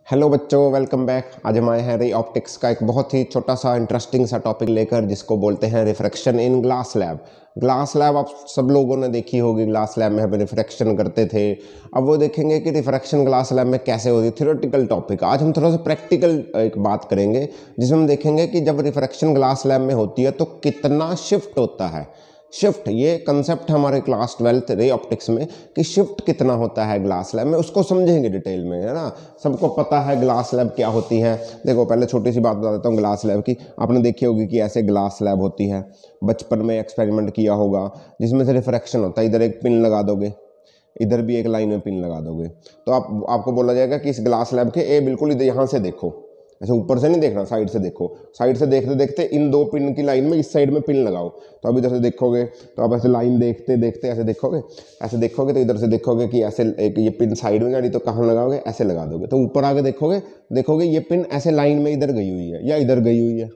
Hello बच्चों, welcome back. आज हम आए हैं रे ऑप्टिक्स का एक बहुत ही छोटा सा इंटरेस्टिंग सा टॉपिक लेकर, जिसको बोलते हैं refraction in glass lab. Glass lab आप सब लोगों ने देखी होगी। ग्लास लैब में हम रिफ्रैक्शन करते थे। अब वो देखेंगे कि रिफ्रैक्शन ग्लास लैब में कैसे होती है। Theoretical topic. आज हम थोड़ा सा प्रैक्टिकल एक बात करेंगे, जिसमें हम देखेंगे कि जब रिफ्रैक्शन ग्लास लैब में होती है तो कितना शिफ्ट होता है। शिफ्ट, ये कंसेप्ट हमारे क्लास 12th रे ऑप्टिक्स में कि शिफ्ट कितना होता है ग्लास लैब में, उसको समझेंगे डिटेल में, है ना। सबको पता है ग्लास लैब क्या होती है। देखो, पहले छोटी सी बात बता देता हूँ ग्लास लैब की। आपने देखी होगी कि ऐसे ग्लास लैब होती है। बचपन में एक्सपेरिमेंट किया होगा जिसमें से रिफ्रैक्शन होता है। इधर एक पिन लगा दोगे, इधर भी एक लाइन में पिन लगा दोगे, तो आपको बोला जाएगा कि इस ग्लास लैब के ए बिल्कुल इधर यहाँ से देखो। ऐसे ऊपर से नहीं देखना, साइड से देखो। साइड से देखते देखते इन दो पिन की लाइन में इस साइड में पिन लगाओ। तो अब इधर से देखोगे तो आप ऐसे लाइन देखते देखते ऐसे देखोगे, ऐसे देखोगे तो इधर से देखोगे कि ऐसे एक ये पिन साइड में जा रही, तो कहाँ लगाओगे, ऐसे लगा दोगे। तो ऊपर आके देखोगे, देखोगे ये पिन ऐसे लाइन में इधर गई हुई है या इधर गई हुई है।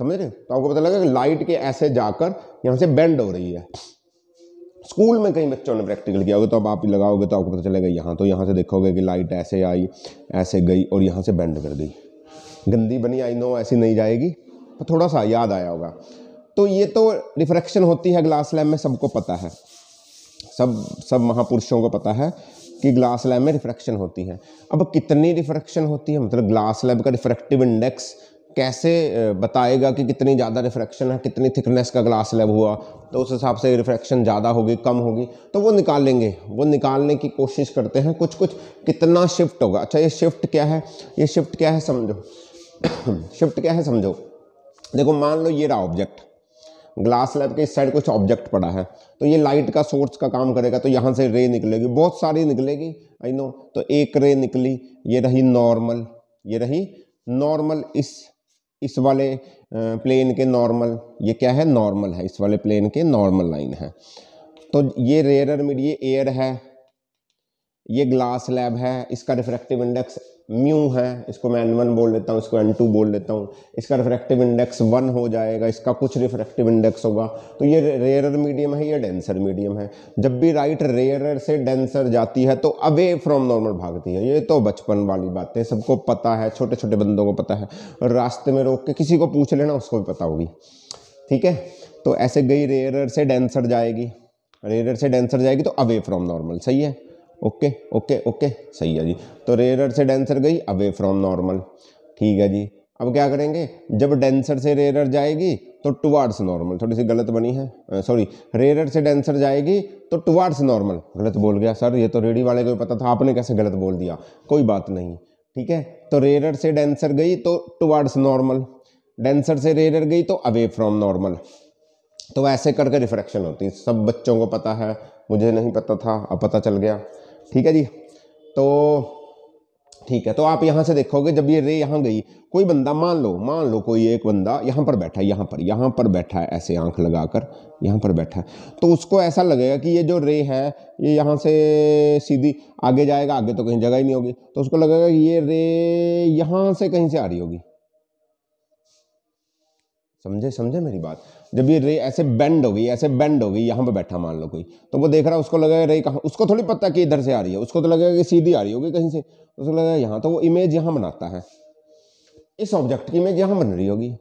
समझ रहे? तो आपको पता लगा कि लाइट के ऐसे जाकर यहाँ से बेंड हो रही है। स्कूल में कई बच्चों ने प्रैक्टिकल किया होगा, तो अब आप लगाओगे तो आपको पता चलेगा यहाँ। तो यहाँ से देखोगे कि लाइट ऐसे आई, ऐसे गई और यहाँ से बेंड कर गई। गंदी बनी, आई नो, ऐसी नहीं जाएगी, पर थोड़ा सा याद आया होगा। तो ये तो रिफ्रैक्शन होती है ग्लास लैब में, सबको पता है। सब महापुरुषों को पता है कि ग्लास लैब में रिफ्रैक्शन होती है। अब कितनी रिफ्रैक्शन होती है, मतलब ग्लास लैब का रिफ्रैक्टिव इंडेक्स कैसे बताएगा कि कितनी ज़्यादा रिफ्रैक्शन है, कितनी थिकनेस का ग्लास लैब हुआ, तो उस हिसाब से रिफ्रैक्शन ज़्यादा होगी कम होगी, तो वो निकालेंगे। वो निकालने की कोशिश करते हैं कुछ कितना शिफ्ट होगा। अच्छा, ये शिफ्ट क्या है, ये शिफ्ट क्या है समझो। शिफ्ट क्या है समझो। देखो, मान लो ये रहा ऑब्जेक्ट, ग्लास लैब के इस साइड कुछ ऑब्जेक्ट पड़ा है, तो ये लाइट का सोर्स का काम करेगा। तो यहाँ से रे निकलेगी, बहुत सारी निकलेगी, आई नो। तो एक रे निकली, ये रही नॉर्मल, ये रही नॉर्मल, इस वाले प्लेन के नॉर्मल। ये क्या है, नॉर्मल है, इस वाले प्लेन के नॉर्मल लाइन है। तो ये रेयर मीडियम एयर है, ये ग्लास लैब है, इसका रिफ्रैक्टिव इंडेक्स म्यू है, इसको मैं n1 बोल लेता हूँ, इसको n2 बोल लेता हूँ। इसका रिफ्रैक्टिव इंडेक्स 1 हो जाएगा, इसका कुछ रिफ्रैक्टिव इंडेक्स होगा। तो ये रेयरर मीडियम है, ये डेंसर मीडियम है। जब भी लाइट रेयरर से डेंसर जाती है तो अवे फ्रॉम नॉर्मल भागती है। ये तो बचपन वाली बातें सबको पता है, छोटे छोटे बंदों को पता है। और रास्ते में रोक के किसी को पूछ लेना, उसको भी पता होगी। ठीक है, तो ऐसे गई, रेयरर से डेंसर जाएगी, रेयरर से डेंसर जाएगी तो अवे फ्रॉम नॉर्मल। सही है, ओके ओके ओके, सही है जी। तो रेयरर से डेंसर गई, अवे फ्रॉम नॉर्मल। ठीक है जी। अब क्या करेंगे, जब डेंसर से रेयरर जाएगी तो टुवार्ड्स नॉर्मल। थोड़ी सी गलत बनी है, सॉरी। रेयरर से डेंसर जाएगी तो टुवार्ड्स नॉर्मल। गलत बोल गया सर, ये तो रेडी वाले को पता था, आपने कैसे गलत बोल दिया। कोई बात नहीं, ठीक है। तो रेयरर से डेंसर गई तो टुवार्ड्स नॉर्मल, डेंसर से रेयरर गई तो अवे फ्रॉम नॉर्मल। तो ऐसे करके रिफ्रैक्शन होती है, सब बच्चों को पता है। मुझे नहीं पता था, अब पता चल गया। ठीक है जी। तो ठीक है, तो आप यहाँ से देखोगे, जब ये रे यहाँ गई, कोई बंदा मान लो कोई एक बंदा यहाँ पर बैठा है, यहाँ पर बैठा है, ऐसे आंख लगाकर यहाँ पर बैठा है, तो उसको ऐसा लगेगा कि ये जो रे है ये यहाँ से सीधी आगे जाएगा, आगे तो कहीं जगह ही नहीं होगी। तो उसको लगेगा कि ये रे यहाँ से कहीं से आ रही होगी। समझे मेरी बात। जब ये रे ऐसे बेंड हो गई, यहाँ पे बैठा मान लो कोई, तो वो देख रहा है, उसको लगेगा रे कहाँ, उसको थोड़ी पता कि इधर से आ रही है, उसको तो लगेगा कि सीधी आ रही होगी कहीं से, तो उसको लगेगा यहाँ। तो वो इमेज यहाँ बनाता है, इस ऑब्जेक्ट की इमेज यहाँ बन रही होगी,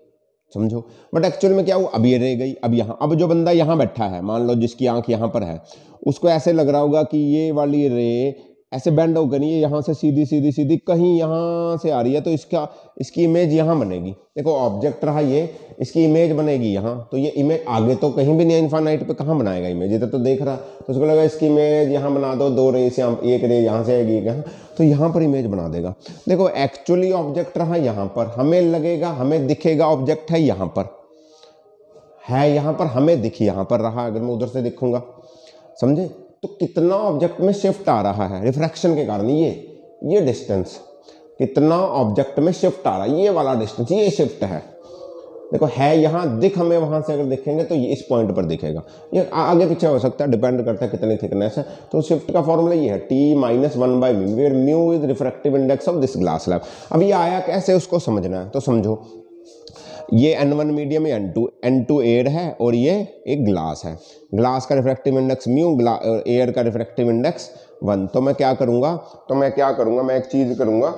समझो। बट एक्चुअल में क्या हुआ, अब ये रे गई, अब यहाँ, अब जो बंदा यहाँ बैठा है, मान लो जिसकी आंख यहाँ पर है, उसको ऐसे लग रहा होगा कि ये वाली रे ऐसे बेंड होकर नहीं, ये यहाँ से सीधी कहीं यहाँ से आ रही है, तो इसकी इमेज यहाँ बनेगी। देखो, ऑब्जेक्ट रहा ये, इसकी इमेज बनेगी यहाँ। तो ये इमेज आगे तो कहीं भी नहीं, इनफाइनाइट पे कहाँ बनाएगा इमेज, इधर तो देख रहा। तो उसको लगा इसकी इमेज यहाँ बना दो, दो रे से, एक रे यहाँ से आएगी यहाँ, तो यहाँ पर इमेज बना देगा। देखो, एक्चुअली ऑब्जेक्ट रहा यहाँ पर, हमें लगेगा, हमें दिखेगा ऑब्जेक्ट है यहाँ पर, हमें दिखी यहाँ पर रहा, अगर मैं उधर से दिखूंगा, समझे। तो कितना ऑब्जेक्ट में शिफ्ट आ रहा है रिफ्रैक्शन के कारण, ये डिस्टेंस, कितना ऑब्जेक्ट में शिफ्ट आ रहा है, ये वाला डिस्टेंस, ये शिफ्ट है। देखो, है यहाँ, दिख हमें वहां से अगर देखेंगे तो ये इस पॉइंट पर दिखेगा। ये आगे पीछे हो सकता है, डिपेंड करता है कितनी थिकनेस है। तो शिफ्ट का फॉर्मूला ये है, T-1/μ, where mu is refractive index of this glass slab. अब ये आया कैसे, उसको समझना है। तो समझो, ये n1 मीडियम, ये n2 एयर है, और ये एक ग्लास है। ग्लास का रिफ्रैक्टिव इंडेक्स म्यू, एयर का रिफ्रैक्टिव इंडेक्स 1। तो मैं क्या करूंगा, मैं एक चीज करूंगा,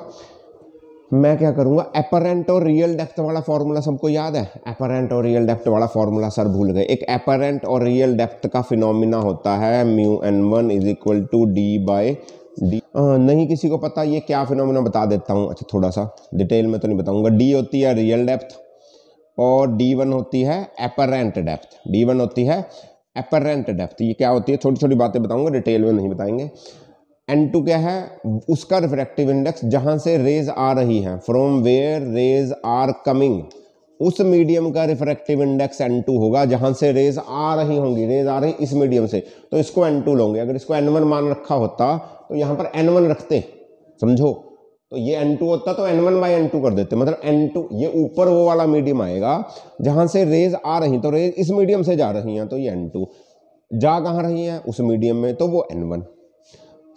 मैं क्या करूंगा, एपरेंट और रियल डेप्थ वाला फॉर्मूला सबको याद है? एपरेंट और रियल डेप्थ वाला फॉर्मूला सर भूल गए। एक एपरेंट और रियल डेप्थ का फिनोमिना होता है mu n1 is equal to D by D. नहीं किसी को पता ये क्या फिनोमिना, बता देता हूँ। अच्छा थोड़ा सा डिटेल में तो नहीं बताऊंगा। डी होती है रियल डेप्थ और D1 होती है एपरेंट डेप्थ। D1 होती है एपरेंट डेप्थ। ये क्या होती है, छोटी छोटी बातें बताऊंगा, डिटेल में नहीं बताएंगे। N2 क्या है, उसका रिफ्रैक्टिव इंडेक्स जहां से रेज आ रही है, from where rays are coming, उस मीडियम का रिफ्रैक्टिव इंडेक्स N2 होगा जहां से रेज आ रही होंगी, रेज आ रही इस मीडियम से, तो इसको N2 लोगे। अगर इसको N1 मान रखा होता तो यहां पर N1 रखते, समझो, तो ये N2 होता तो N1 बाई N2 कर देते। मतलब N2 ये ऊपर वो वाला मीडियम आएगा जहां से रेज आ रही, तो रेज इस मीडियम से जा रही हैं तो ये N2, जा कहाँ रही हैं उस मीडियम में, तो वो N1।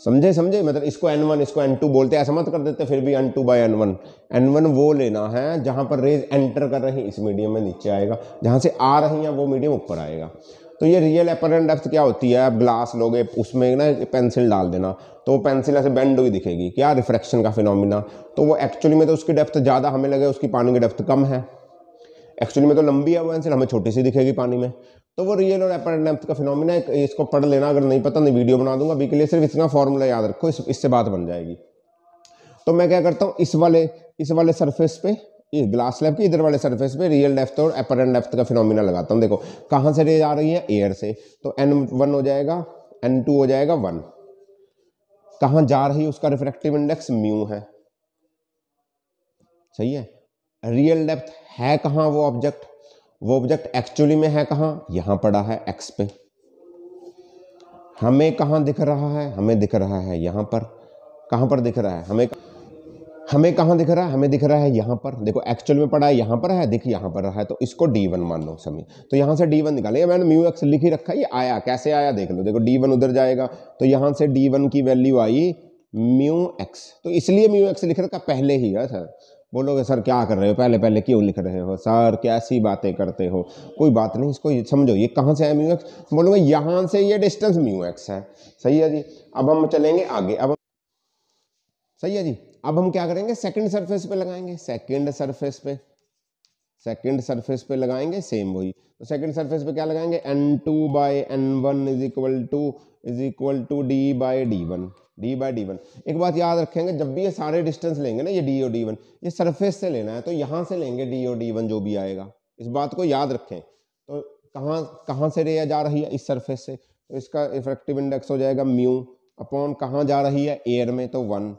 समझे समझे, मतलब इसको N1 इसको N2 बोलते, ऐसा मत कर देते फिर भी N2 बाई N1। N1 वो लेना है जहां पर रेज एंटर कर रही इस मीडियम में नीचे आएगा, जहां से आ रही हैं वो मीडियम ऊपर आएगा। तो ये रियल एपरेंट डेप्थ क्या होती है, आप ग्लास लोगे उसमें ना पेंसिल डाल देना तो वो पेंसिल ऐसे बेंड हुई दिखेगी, क्या, रिफ्रैक्शन का फिनोमिना। तो वो एक्चुअली में तो उसकी डेप्थ ज़्यादा हमें लगे, उसकी पानी की डेप्थ कम है। एक्चुअली में तो लंबी है वो पेंसिल, हमें छोटी सी दिखेगी पानी में। तो वो रियल और एपरेंट डेप्थ का फिनोमिना है, इसको पढ़ लेना। अगर नहीं पता नहीं वीडियो बना दूंगा, अभी के लिए सिर्फ इतना फॉर्मूला याद रखो, इससे बात बन जाएगी। तो मैं क्या करता हूँ, इस वाले सरफेस पे, ये ग्लास स्लैब के इधर वाले सरफेस पे रियल डेप्थ और एपरेंट डेप्थ का फिनोमिना लगाता हूँ। देखो कहाँ से रेज आ रही है, एयर से, तो N1 हो जाएगा, N2 हो जाएगा 1। कहाँ जा रही है उसका रिफ्रैक्टिव इंडेक्स म्यू है, सही है। रियल डेप्थ है कहाँ वो ऑब्जेक्ट एक्चुअली में है कहाँ, यहां पड़ा है एक्स पे। हमें कहाँ दिख रहा है, हमें दिख रहा है यहां पर। कहां पर दिख रहा है हमें कहाँ दिख रहा है, हमें दिख रहा है यहाँ पर। देखो एक्चुअल में पड़ा है यहाँ पर है, दिख यहाँ पर रहा है, तो इसको D1 मान लो सभी। तो यहाँ से D1 निकालेंगे, मैंने म्यू एक्स लिख ही रखा है, ये आया कैसे आया देख लो। देखो D1 उधर जाएगा तो यहाँ से D1 की वैल्यू आई म्यू एक्स, तो इसलिए म्यू एक्स लिख रखा पहले ही है सर। बोलोगे सर क्या कर रहे हो, पहले पहले क्यों लिख रहे हो सर, कैसी बातें करते हो। कोई बात नहीं, इसको समझो, ये कहाँ से आया म्यू एक्स, बोलोगे यहाँ से ये डिस्टेंस म्यू एक्स है, सही है जी। अब हम चलेंगे आगे, अब सही है जी। अब हम क्या करेंगे, सेकंड सरफेस पे लगाएंगे, सेकंड सरफेस पे लगाएंगे सेम वही। तो सेकंड सरफेस पे क्या लगाएंगे, N2 by N1 is equal to D by D1। एक बात याद रखेंगे, जब भी ये सारे डिस्टेंस लेंगे ना, ये D और D1, ये सरफेस से लेना है, तो यहां से लेंगे D और D1 जो भी आएगा, इस बात को याद रखें। तो कहाँ से रे जा रही है, इस सरफेस से, तो इसका इफेक्टिव इंडेक्स हो जाएगा म्यू अपॉन कहाँ जा रही है, एयर में, तो 1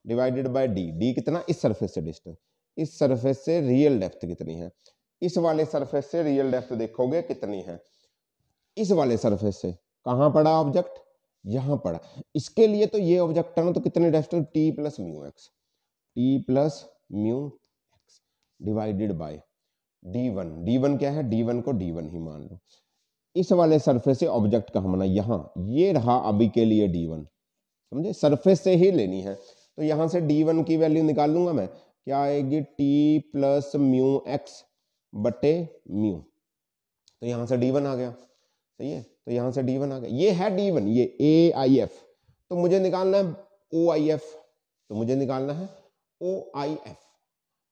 डिवाइडेड बाय डी कितना, इस सरफेस से डिस्टेंस, इस सरफेस से रियल डेप्थ कितनी है, इस वाले सरफेस से रियल डेप्थ देखोगे कितनी है, इस वाले सरफेस से। कहाँ पड़ा ऑब्जेक्ट, यहां पड़ा। इसके लिए तो ये ऑब्जेक्ट है ना, तो कितने depth, T plus mu x divided by D1 क्या है, D1 को D1 ही मान लो। इस वाले सरफेस से ऑब्जेक्ट कहाँ बना, यहाँ, ये रहा अभी के लिए D1, समझे, सरफेस से ही लेनी है। तो यहां से D1 की वैल्यू निकाल लूंगा मैं, क्या आएगी, टी प्लस म्यू एक्स बटे म्यू। तो यहां से D1 आ गया, सही है। तो यहां से D1 आ गया, ये है D1, ये AIF। तो मुझे निकालना है OIF,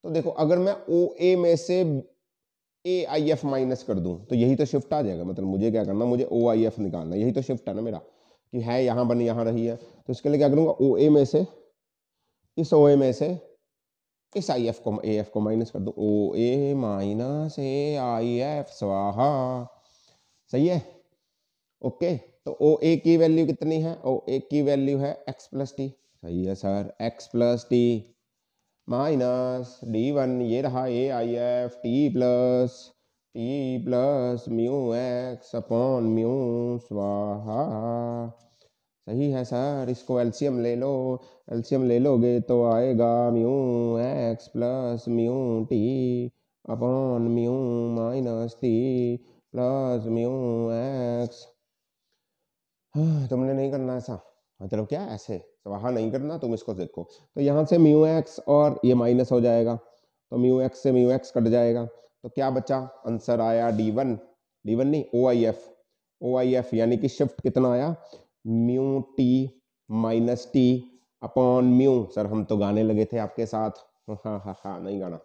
तो देखो अगर मैं OA में से AIF माइनस कर दूं तो यही तो शिफ्ट आ जाएगा। मतलब मुझे क्या करना, मुझे OIF निकालना, यही तो शिफ्ट है ना मेरा, कि है यहाँ बनी यहाँ रही है। तो इसके लिए क्या करूँगा, OA में से, इस OA में से इस AF को माइनस कर दूँ, OA माइनस AIF स्वाहा, सही है, ओके। तो OA की वैल्यू कितनी है, OA की वैल्यू है x प्लस टी, सही है sir, x plus T minus D1, ये रहा AIF T plus mu x upon mu स्वाहा, सही है सर। इसको एलसीएम ले लो, एलसीएम ले लोगे तो आएगा mu x plus mu T upon mu minus T plus mu x. तुमने नहीं करना ऐसा, मतलब क्या ऐसे वहाँ नहीं करना, तुम इसको देखो। तो यहाँ से म्यू एक्स और ये माइनस हो जाएगा, तो म्यू एक्स से म्यू एक्स कट जाएगा, तो क्या बचा, आंसर आया D1 नहीं OIF यानी कि शिफ्ट कितना आया, mu T minus T upon mu. Sir हम तो गाने लगे थे आपके साथ। हाँ हाँ हाँ, नहीं गाना।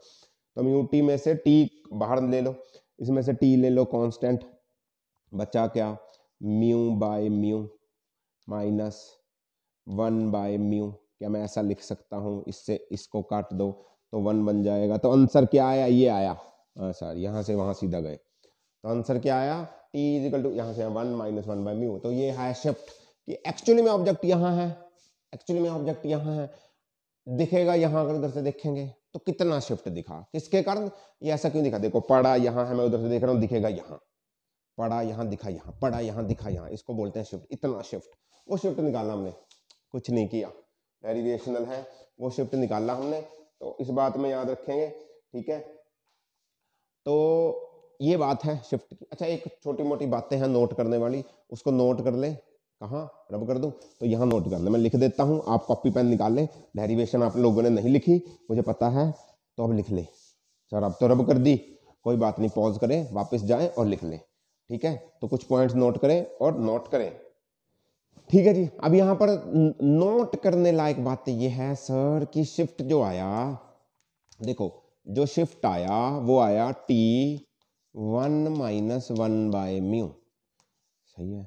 तो म्यू टी में से टी बाहर ले लो, इसमें से टी ले लो कांस्टेंट, बचा क्या, म्यू बाय म्यू माइनस 1/μ। क्या मैं ऐसा लिख सकता हूँ, इससे इसको काट दो तो 1 बन जाएगा। तो आंसर क्या आया, ये आया। हाँ सर, यहाँ से वहाँ सीधा गए। तो आंसर क्या आया, टी इज इक्वल टू, यहाँ से 1 माइनस 1/μ। तो ये है शिफ्ट कि एक्चुअली में ऑब्जेक्ट यहाँ है, एक्चुअली में ऑब्जेक्ट यहाँ है, दिखेगा यहाँ। अगर उधर से देखेंगे तो कितना शिफ्ट दिखा, किसके कारण, ये ऐसा क्यों दिखा, देखो पड़ा यहाँ है, मैं उधर से देख रहा हूँ, दिखेगा यहाँ, पड़ा यहाँ दिखा यहाँ, पड़ा यहाँ दिखा यहाँ, इसको बोलते हैं शिफ्ट। इतना शिफ्ट, वो शिफ्ट निकाला हमने, कुछ नहीं किया, डेरिवेशनल है, वो शिफ्ट निकाला हमने। तो इस बात में याद रखेंगे, ठीक है। तो ये बात है शिफ्ट की। अच्छा, एक छोटी मोटी बातें हैं नोट करने वाली, उसको नोट कर ले। कहाँ रब कर दूं, तो यहाँ नोट कर ले, मैं लिख देता हूँ, आप कॉपी पेन निकाल लें। डेरिवेशन आप लोगों ने नहीं लिखी, मुझे पता है, तो अब लिख ले। सर अब तो रब कर दी, कोई बात नहीं, पॉज करें, वापस जाएं और लिख लें, ठीक है। तो कुछ पॉइंट्स नोट करें और नोट करें, ठीक है जी। अब यहाँ पर नोट करने लायक बात ये है सर कि शिफ्ट जो आया, देखो जो शिफ्ट आया वो आया टी 1 माइनस 1/μ, सही है।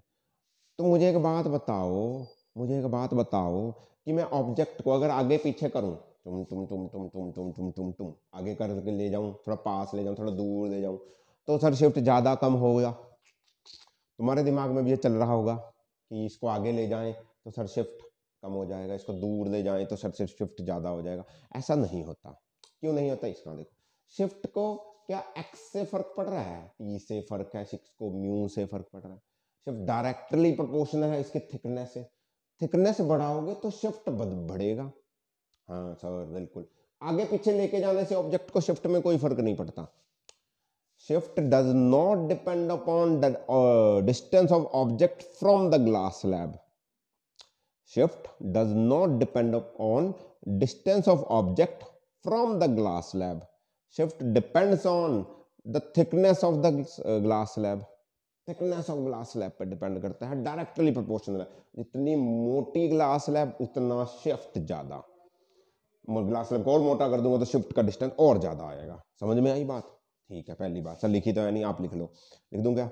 तो मुझे एक बात बताओ, मुझे एक बात बताओ कि मैं ऑब्जेक्ट को अगर आगे पीछे करूं, तुम आगे करके ले जाऊं, थोड़ा पास ले जाऊं, थोड़ा दूर ले जाऊं, तो सर शिफ्ट ज़्यादा कम होगा। तुम्हारे दिमाग में भी ये चल रहा होगा कि इसको आगे ले जाएं तो सर शिफ्ट कम हो जाएगा, इसको दूर ले जाएं तो सर सिर्फ शिफ्ट ज़्यादा हो जाएगा। ऐसा नहीं होता। क्यों नहीं होता, इसका देखो, शिफ्ट को क्या एक्स से फर्क पड़ रहा है, टी से फर्क है, सिक्स को म्यू से फर्क पड़ रहा है। शिफ्ट डायरेक्टली प्रोपोर्शनल है इसकी थिकनेस से, थिकनेस बढ़ाओगे तो शिफ्ट बढ़ेगा। हाँ सर बिल्कुल, आगे पीछे लेके जाने से ऑब्जेक्ट को शिफ्ट में कोई फर्क नहीं पड़ता। Shift does not depend upon the distance of object from the glass slab. Shift does not depend upon distance of object from the glass slab. Shift depends on the thickness of the glass slab. Thickness of glass slab पर depend करता है, directly proportional है। जितनी मोटी glass slab उतना shift ज्यादा, glass slab को और मोटा कर दूंगा तो शिफ्ट का डिस्टेंस और ज्यादा आएगा। समझ में आई बात, ठीक है। पहली बात, सर लिखी तो है नहीं, आप लिख लो, लिख दूं क्या,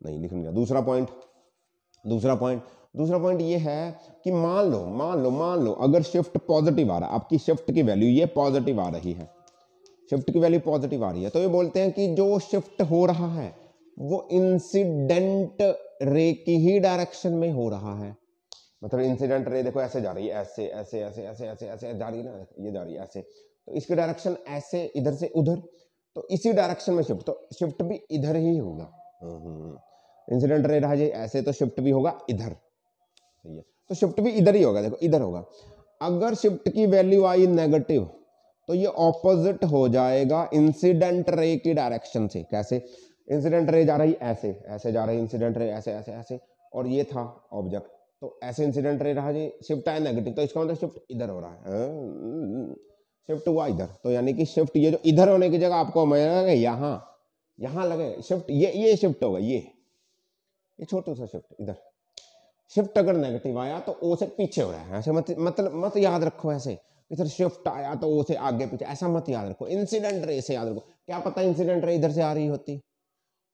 नहीं लिख नहीं। दूसरा पॉइंट, दूसरा पॉइंट ये है कि मान लो अगर शिफ्ट पॉजिटिव आ रहा है, आपकी शिफ्ट की वैल्यू ये पॉजिटिव आ रही है, शिफ्ट की वैल्यू पॉजिटिव आ रही है, तो ये बोलते हैं कि जो शिफ्ट हो रहा है वो इंसिडेंट रे की ही डायरेक्शन में हो रहा है। मतलब इंसिडेंट रे देखो ऐसे जा रही है, ऐसे ऐसे ऐसे ऐसे ऐसे ऐसे जा रही है ना, ये जा रही है ऐसे, तो इसकी डायरेक्शन ऐसे इधर से उधर, तो इसी डायरेक्शन में शिफ्ट, तो शिफ्ट भी इधर ही होगा। इंसिडेंट रे रहा ऐसे, तो शिफ्ट भी होगा इधर, सही है। तो शिफ्ट भी इधर ही होगा, देखो इधर होगा। अगर शिफ्ट की वैल्यू आई नेगेटिव तो ये ऑपोजिट हो जाएगा इंसिडेंट रे की डायरेक्शन से। कैसे, इंसिडेंट रे जा रही ऐसे, ऐसे जा रही इंसिडेंट रे ऐसे ऐसे ऐसे, और ये था ऑब्जेक्ट, तो ऐसे इंसिडेंट रे रहा जी, शिफ्ट है नेगेटिव, तो इसका मतलब शिफ्ट इधर हो रहा है, शिफ्ट हुआ इधर। तो यानी कि शिफ्ट ये जो इधर होने की जगह आपको लगे यहाँ लगे शिफ्ट, ये शिफ्ट होगा, ये छोटू सा शिफ्ट इधर। शिफ्ट अगर नेगेटिव आया तो ओ से पीछे हो रहा है, ऐसे मत याद रखो ऐसे, इधर शिफ्ट आया तो ओ से आगे पीछे, ऐसा मत याद रखो। इंसिडेंट रे से याद रखो। क्या पता इंसिडेंट रे इधर से आ रही होती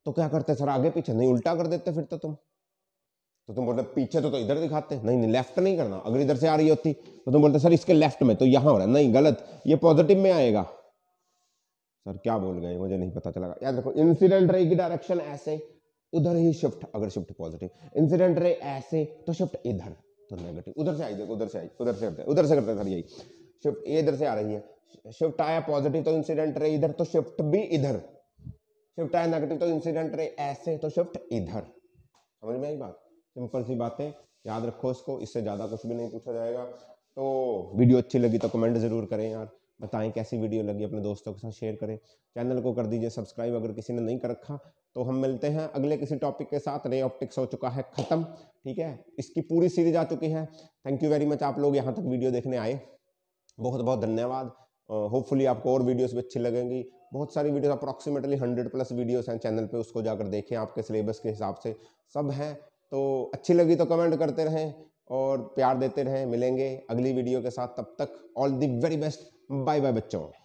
तो क्या करते सर, आगे पीछे नहीं, उल्टा कर देते फिर तो तुम बोलते पीछे तो इधर दिखाते, नहीं लेफ्ट नहीं करना। अगर इधर से आ रही होती तो तुम बोलते सर इसके लेफ्ट में, तो यहां हो रहा है, नहीं गलत, ये पॉजिटिव में आएगा। सर क्या बोल गए, मुझे नहीं पता चला। याद रखो, इंसिडेंट रे की डायरेक्शन ऐसे, उधर ही शिफ्ट, अगर शिफ्ट पॉजिटिव, इंसिडेंट रे ऐसे तो शिफ्ट इधर, तो नेगेटिव। उधर से आई, देखो उधर से आई, उधर से करते सर यही, शिफ्ट ये इधर से आ रही है, शिफ्ट आया पॉजिटिव तो इंसिडेंट रे इधर, तो शिफ्ट भी इधर, शिफ्ट आया नेगेटिव तो इंसिडेंट रे ऐसे, तो शिफ्ट इधर। समझ में आई बात, सिंपल सी बातें, याद रखो इसको, इससे ज़्यादा कुछ भी नहीं पूछा जाएगा। तो वीडियो अच्छी लगी तो कमेंट ज़रूर करें यार, बताएं कैसी वीडियो लगी, अपने दोस्तों के साथ शेयर करें, चैनल को कर दीजिए सब्सक्राइब अगर किसी ने नहीं कर रखा। तो हम मिलते हैं अगले किसी टॉपिक के साथ। रे ऑप्टिक्स हो चुका है ख़त्म, ठीक है, इसकी पूरी सीरीज आ चुकी है। थैंक यू वेरी मच, आप लोग यहाँ तक वीडियो देखने आए, बहुत बहुत धन्यवाद। होपफुली आपको और वीडियोस भी अच्छी लगेंगी। बहुत सारी वीडियोस, अप्रॉक्सीमेटली 100+ वीडियोस हैं चैनल पे, उसको जाकर देखें, आपके सिलेबस के हिसाब से सब हैं। तो अच्छी लगी तो कमेंट करते रहें, और प्यार देते रहें। मिलेंगे अगली वीडियो के साथ, तब तक all the very best. Bye bye बच्चों।